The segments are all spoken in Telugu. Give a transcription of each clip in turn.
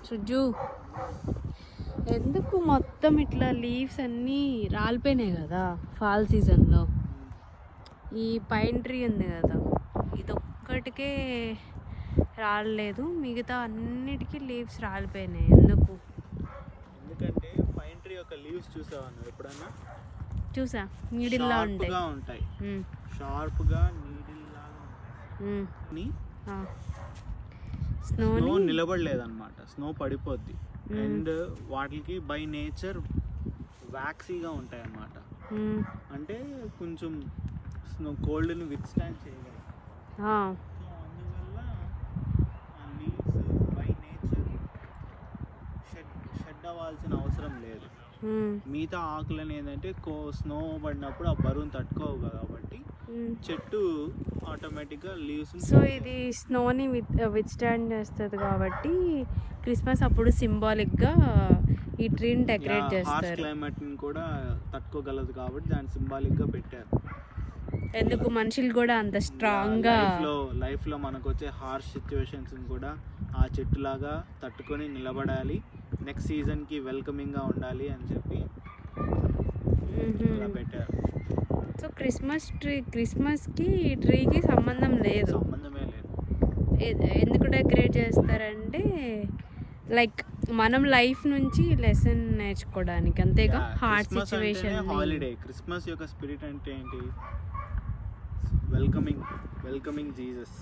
సుజ్జు ఎందుకు మొత్తం ఇట్లా లీవ్స్ అన్నీ రాలిపోయినాయి కదా ఫాల్ సీజన్లో. ఈ పైన్ ట్రీ ఉంది కదా, ఇదొక్కటికే రాలేదు, మిగతా అన్నిటికీ లీవ్స్ రాలిపోయినాయి. ఎందుకంటే పైన్ ట్రీ యొక్క లీవ్స్ చూసావా ఎప్పుడన్నా? చూసా, నీడిల్లా ఉంటాయి, షార్ప్గా నీడిల్లా. స్నో నిలబడలేదన్నమాట, స్నో పడిపోద్ది. అండ్ వాటికి బై నేచర్ వ్యాక్సీగా ఉంటాయి అన్నమాట. అంటే కొంచెం స్నో కోల్డ్ని విత్ స్టాండ్ చేయగలరు. అందువల్ల ఆ లీవ్స్ బై నేచర్ షెడ్ అవ్వాల్సిన అవసరం లేదు. మిగతా ఆకులని ఏంటంటే స్నో పడినప్పుడు ఆ బరువును తట్టుకోవు కాబట్టి చెట్టు ఆటోమేటిక్గా లీవ్స్. సో ఇది స్నోని విత్ స్టాండ్ చేస్తుంది కాబట్టి క్రిస్మస్ అప్పుడు సింబాలిక్గా ఈ ట్రీని డెకరేట్ చేస్తారు. క్లైమేట్ని కూడా తట్టుకోగలదు కాబట్టి దాన్ని సింబాలిక్గా పెట్టారు. ఎందుకు మనుషులు కూడా అంత స్ట్రాంగ్గా లైఫ్లో మనకు వచ్చే హార్ష్ సిచ్యువేషన్స్ కూడా ఆ చెట్టులాగా తట్టుకొని నిలబడాలి, నెక్స్ట్ సీజన్కి వెల్కమింగ్గా ఉండాలి అని చెప్పి అలా పెట్టారు. సో క్రిస్మస్కి ఈ ట్రీకి సంబంధమే లేదు. ఎందుకు డెకరేట్ చేస్తారంటే లైక్ మనం లైఫ్ నుంచి లెసన్ నేర్చుకోవడానికి, అంతేగా. Hard situation holiday. క్రిస్మస్ యొక్క స్పిరిట్ అంటే ఏంటి? Welcoming Jesus.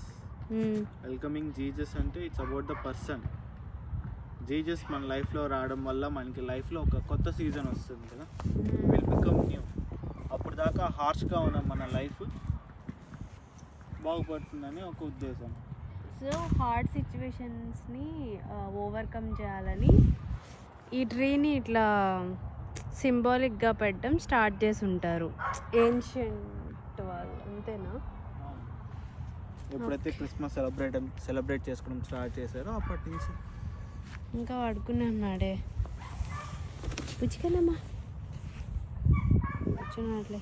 వెల్కమింగ్ జీసస్ అంటే it's about the person. Jesus మన లైఫ్లో రావడం వల్ల మనకి లైఫ్లో ఒక కొత్త సీజన్ వస్తుంది కదా, విల్ బికమ్ న్యూ. అప్పుడు దాకా హార్ష్గా ఉన్న మన లైఫ్ బాగుపడుతుందని ఒక ఉద్దేశం. సో హార్డ్ సిచ్యువేషన్స్ని ఓవర్కమ్ చేయాలని ఈ ట్రీని ఇట్లా సింబాలిక్గా పెట్టడం స్టార్ట్ చేసి ఉంటారు ఏన్షియంట్ వాళ్ళు, అంతేనా? ఎప్పుడైతే క్రిస్మస్ సెలబ్రేట్ చేసుకోవడం స్టార్ట్ చేశారో అప్పటి నుంచి. ఇంకా పడుకున్నాడే పుచ్చికెళ్ళమ్మా, కూర్చున్నట్లే.